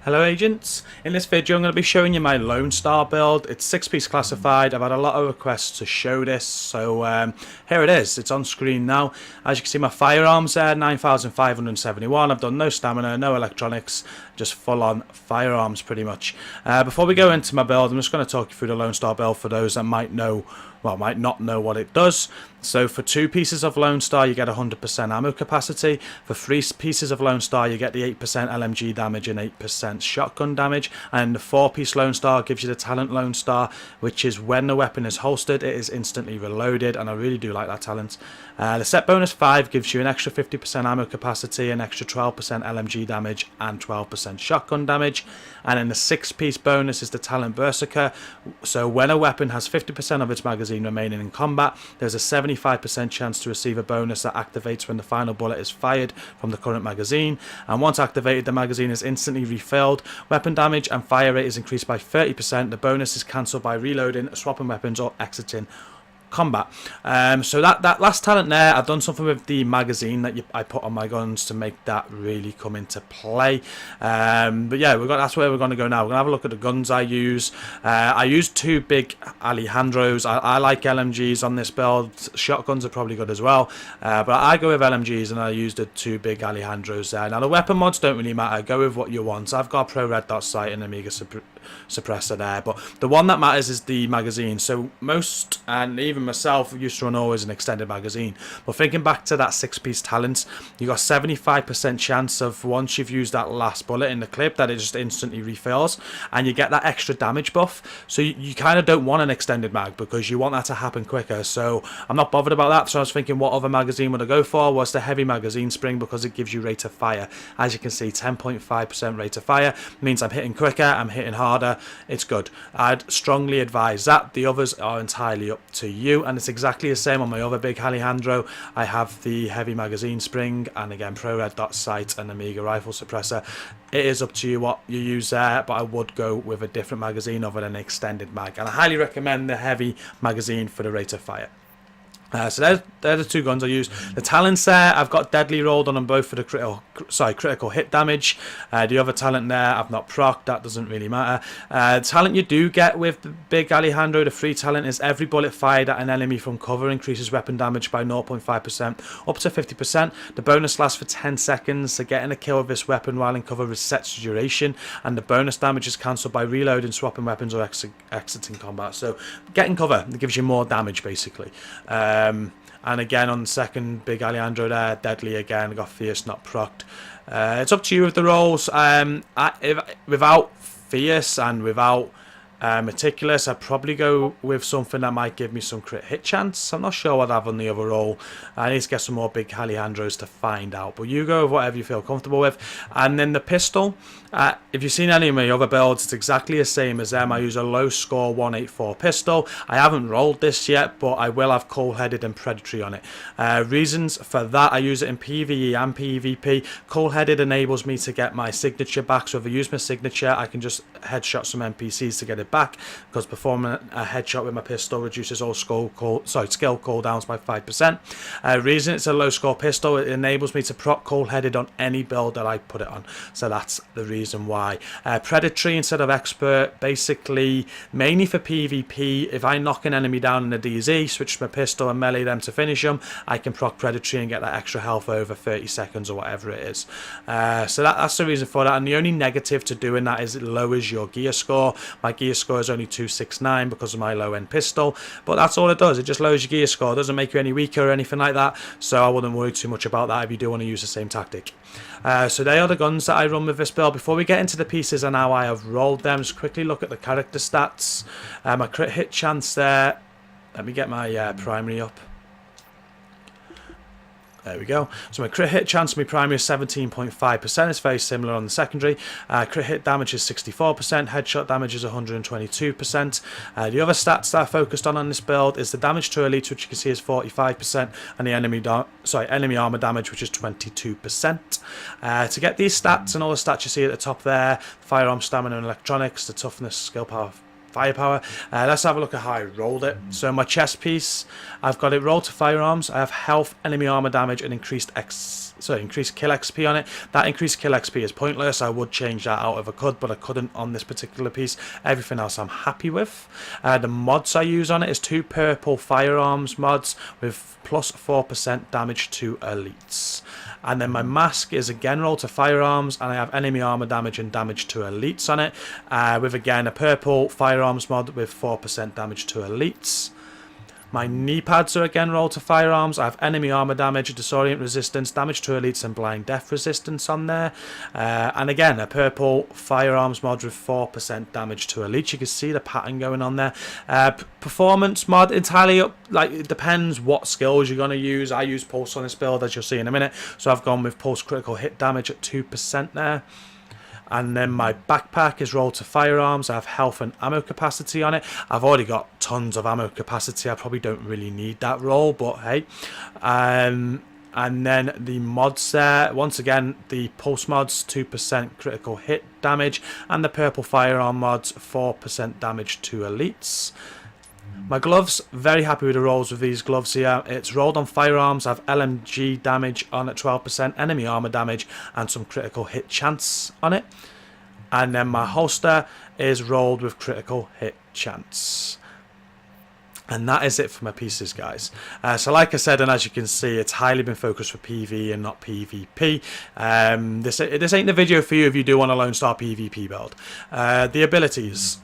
Hello agents, in this video I'm going to be showing you my Lone Star build. It's 6-piece classified. I've had a lot of requests to show this, so here it is. It's on screen now. As you can see, my firearms there, 9,571. I've done no stamina, no electronics, just full on firearms pretty much. Before we go into my build, I'm just going to talk you through the Lone Star build for those that might not know what it does. So for 2 pieces of Lone Star you get 100% ammo capacity. For 3 pieces of Lone Star you get the 8% LMG damage and 8% shotgun damage. And the 4-piece Lone Star gives you the talent Lone Star, which is when the weapon is holstered it is instantly reloaded, and I really do like that talent. The set bonus 5 gives you an extra 50% ammo capacity, an extra 12% LMG damage and 12% shotgun damage. And then the 6-piece bonus is the talent Berserker. So when a weapon has 50% of its magazine remaining in combat, there's a 75% chance to receive a bonus that activates when the final bullet is fired from the current magazine. And once activated, the magazine is instantly refilled. Weapon damage and fire rate is increased by 30%. The bonus is cancelled by reloading, swapping weapons or exiting combat. So that last talent there, I've done something with the magazine that I put on my guns to make that really come into play. But yeah, that's where we're going to go now. We're going to have a look at the guns I use. I use 2 big Alejandros. I like LMGs on this build. Shotguns are probably good as well, but I go with LMGs, and I use the 2 big Alejandros there. Now the weapon mods don't really matter. Go with what you want. I've got a Pro Red Dot sight and Amiga suppressor there, but the one that matters is the magazine. So most, and even myself, used to run always an extended magazine, but thinking back to that 6-piece talent, you got 75% chance of, once you've used that last bullet in the clip, that it just instantly refills, and you get that extra damage buff. So you kind of don't want an extended mag because you want that to happen quicker. So I'm not bothered about that. So I was thinking, what other magazine would I go for? Was the heavy magazine spring, because it gives you rate of fire. As you can see, 10.5% rate of fire means I'm hitting quicker, I'm hitting harder. It's good. I'd strongly advise that. The others are entirely up to you, and it's exactly the same on my other big Alejandro. I have the heavy magazine spring, and again Pro Red Dot sight and Amiga rifle suppressor. It is up to you what you use there, but I would go with a different magazine other than an extended mag, and I highly recommend the heavy magazine for the rate of fire. So they're the 2 guns I use. The talents there, I've got deadly rolled on them both for the critical hit damage. The other talent there, I've not procced. That doesn't really matter. The talent you do get with the big Alejandro, the free talent, is every bullet fired at an enemy from cover increases weapon damage by 0.5% up to 50%. The bonus lasts for 10 seconds. So getting a kill with this weapon while in cover resets the duration, and the bonus damage is cancelled by reloading, swapping weapons or exiting combat. So getting cover, it gives you more damage basically. And again on the second big Alejandro there, deadly again, I got fierce, not procced. It's up to you with the rolls. Without fierce and without meticulous, I'd probably go with something that might give me some crit hit chance. I'm not sure what I have on the other roll. I need to get some more big Alejandros to find out, but you go with whatever you feel comfortable with. And then the pistol, if you've seen any of my other builds, it's exactly the same as them. I use a low score 184 pistol. I haven't rolled this yet, but I will have cold-headed and predatory on it. Reasons for that, I use it in PvE and PvP. Cold-headed enables me to get my signature back, so if I use my signature I can just headshot some NPCs to get it back, because performing a headshot with my pistol reduces all skill cooldowns by 5%. Reason it's a low score pistol, it enables me to proc cold-headed on any build that I put it on, so that's the reason why. Predatory instead of expert, basically mainly for PvP. If I knock an enemy down in a DZ, switch my pistol and melee them to finish them, I can proc predatory and get that extra health over 30 seconds or whatever it is. So that's the reason for that, and the only negative to doing that is it lowers your gear score. My gear score is only 269 because of my low end pistol, but that's all it does. It just lowers your gear score. It doesn't make you any weaker or anything like that, so I wouldn't worry too much about that if you do want to use the same tactic. So they are the guns that I run with this build. Before we get into the pieces and how I have rolled them, just quickly look at the character stats. My crit hit chance there, let me get my primary up. There we go. So my crit hit chance on my primary is 17.5%. It's very similar on the secondary. Crit hit damage is 64%. Headshot damage is 122%. The other stats that I focused on this build is the damage to elites, which you can see is 45%, and the enemy armor damage, which is 22%. To get these stats and all the stats you see at the top there, firearm, stamina, and electronics, the toughness, skill power, firepower. Let's have a look at how I rolled it. So my chest piece, I've got it rolled to firearms. I have health, enemy armor damage, and increased kill XP on it. That increased kill XP is pointless. I would change that out if I could, but I couldn't on this particular piece. Everything else I'm happy with. The mods I use on it is 2 purple firearms mods with plus 4% damage to elites. And then my mask is again rolled to firearms, and I have enemy armor damage and damage to elites on it, with again a purple firearms mod with 4% damage to elites. My knee pads are again rolled to firearms. I have enemy armor damage, disorient resistance, damage to elites, and blind death resistance on there. And again, a purple firearms mod with 4% damage to elites. You can see the pattern going on there. Performance mod entirely up, like it depends what skills you're going to use. I use pulse on this build, as you'll see in a minute. So I've gone with pulse critical hit damage at 2% there. And then my backpack is rolled to firearms. I have health and ammo capacity on it. I've already got tons of ammo capacity. I probably don't really need that roll, but hey. And then the mods there, once again, the pulse mods, 2% critical hit damage, and the purple firearm mods, 4% damage to elites. My gloves, very happy with the rolls with these gloves here. It's rolled on firearms. I have LMG damage on at 12%, enemy armor damage, and some critical hit chance on it. And then my holster is rolled with critical hit chance. And that is it for my pieces, guys. So like I said, and as you can see, it's highly been focused for PV and not PvP. This ain't the video for you if you do want a Lone Star PvP build. The abilities.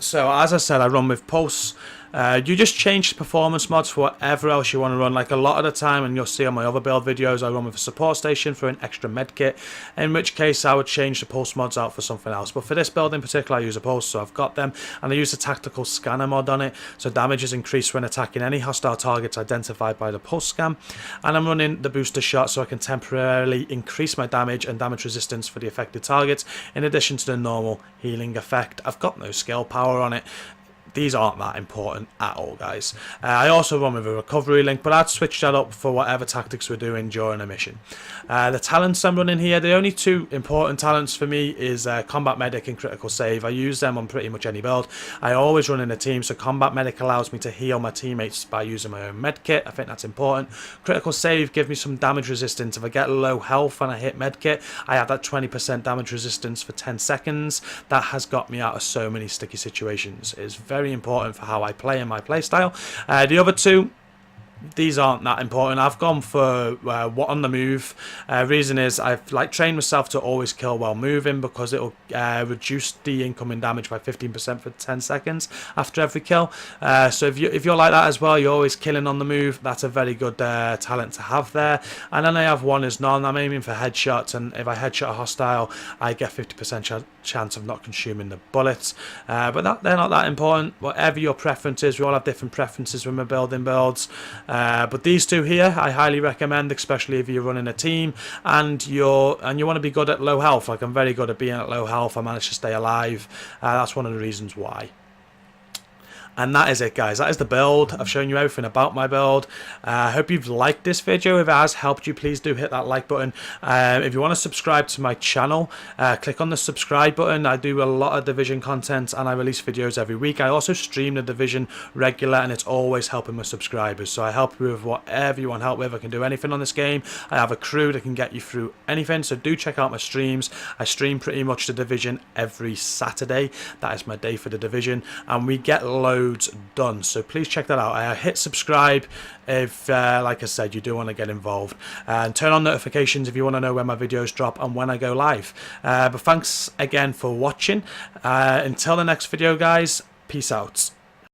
So as I said, I run with pulse. You just change the performance mods for whatever else you want to run. Like a lot of the time, and you'll see on my other build videos, I run with a support station for an extra med kit, in which case I would change the pulse mods out for something else. But for this build in particular, I use a pulse, so I've got them, and I use the tactical scanner mod on it, so damage is increased when attacking any hostile targets identified by the pulse scan. And I'm running the booster shot, so I can temporarily increase my damage and damage resistance for the affected targets, in addition to the normal healing effect. I've got no skill power on it. These aren't that important at all, guys. I also run with a recovery link, but I'd switch that up for whatever tactics we're doing during a mission. The talents I'm running here, the only 2 important talents for me is Combat Medic and Critical Save. I use them on pretty much any build. I always run in a team, so Combat Medic allows me to heal my teammates by using my own med kit. I think that's important. Critical Save gives me some damage resistance. If I get low health and I hit med kit, I have that 20% damage resistance for 10 seconds. That has got me out of so many sticky situations. It's very important for how I play in my playstyle. The other 2, these aren't that important. I've gone for what on the move. Reason is I've trained myself to always kill while moving, because it'll reduce the incoming damage by 15% for 10 seconds after every kill. So if you're like that as well, you're always killing on the move, that's a very good talent to have there. And then I have one is none. I'm aiming for headshots, and if I headshot a hostile, I get 50% chance of not consuming the bullets. But they're not that important. Whatever your preference is, we all have different preferences when we're building builds. But these 2 here, I highly recommend, especially if you're running a team and you want to be good at low health. Like I'm very good at being at low health. I managed to stay alive. That's one of the reasons why. And that is it, guys. That is the build. I've shown you everything about my build. I hope you've liked this video. If it has helped you, please do hit that like button. If you want to subscribe to my channel, click on the subscribe button. I do a lot of Division content, and I release videos every week. I also stream the Division regular, and it's always helping my subscribers. So I help you with whatever you want help with. I can do anything on this game. I have a crew that can get you through anything. So do check out my streams. I stream pretty much the Division every Saturday. That is my day for the Division, and we get loads done, so please check that out. Hit subscribe if like I said, you do want to get involved, and turn on notifications if you want to know when my videos drop and when I go live. But thanks again for watching. Until the next video, guys, peace out.